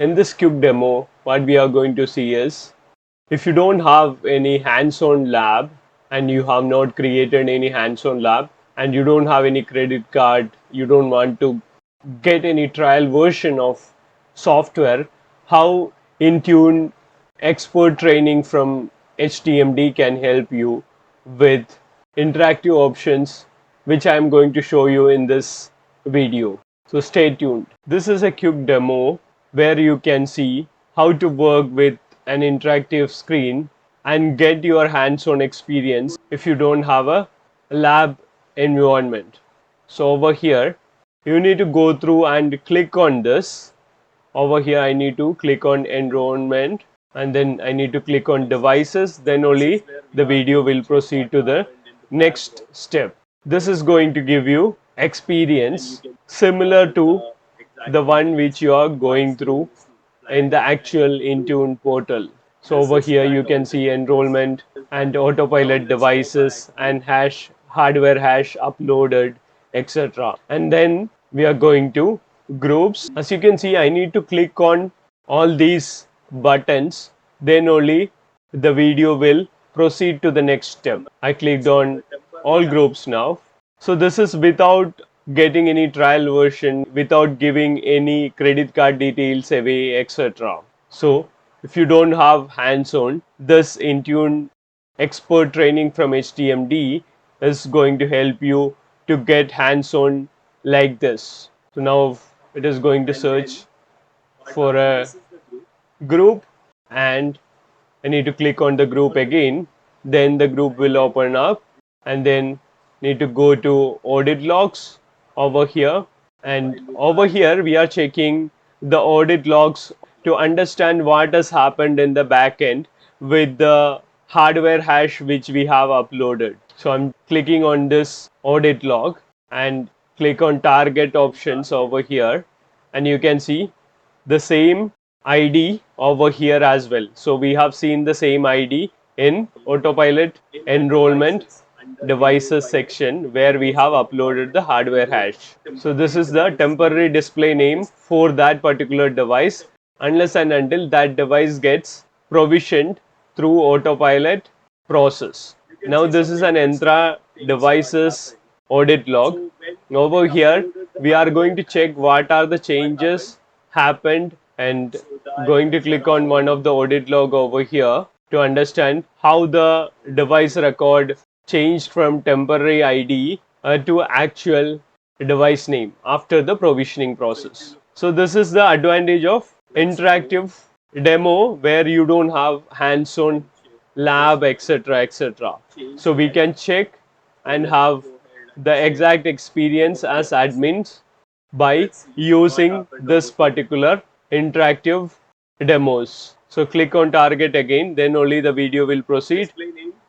In this quick demo, what we are going to see is, if you don't have any hands-on lab and you have not created any hands-on lab and you don't have any credit card, you don't want to get any trial version of software, how Intune expert training from HTMD can help you with interactive options, which I am going to show you in this video. So stay tuned. This is a quick demo where you can see how to work with an interactive screen and get your hands-on experience if you don't have a lab environment. So over here, you need to go through and click on this. Over here, I need to click on environment and then I need to click on devices. Then only the video will proceed to the next step. This is going to give you experience similar to the one which you are going through in the actual Intune portal. So over here you can see enrollment and autopilot devices and hardware hash uploaded, etc. And then we are going to groups. As you can see, I need to click on all these buttons, then only the video will proceed to the next step. I clicked on all groups now. So this is without getting any trial version, without giving any credit card details away, etc. So if you don't have hands-on, this Intune expert training from HTMD is going to help you to get hands-on like this. So now it is going to search for a group and I need to click on the group again. Then the group will open up and then need to go to audit logs over here, and over here we are checking the audit logs to understand what has happened in the back end with the hardware hash which we have uploaded. So I'm clicking on this audit log and click on target options over here, and you can see the same ID over here as well. So we have seen the same ID in Autopilot enrollment devices section where we have uploaded the hardware hash. So this is the temporary display name for that particular device unless and until that device gets provisioned through Autopilot process. Now this is an Entra devices audit log. Over here we are going to check what are the changes happened and going to click on one of the audit log over here to understand how the device record changed from temporary ID to actual device name after the provisioning process. So this is the advantage of interactive demo where you don't have hands-on lab, etc., etc. So we can check and have the exact experience as admins by using this particular interactive demos. So click on target again, then only the video will proceed,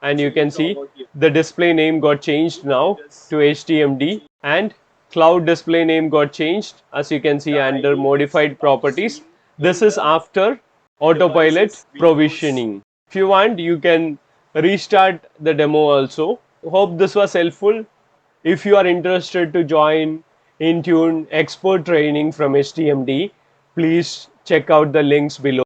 and you can see the display name got changed now to HTMD and cloud display name got changed, as you can see under modified properties. This is after autopilot provisioning. If you want, you can restart the demo also. Hope this was helpful. If you are interested to join Intune expert training from HTMD, please check out the links below.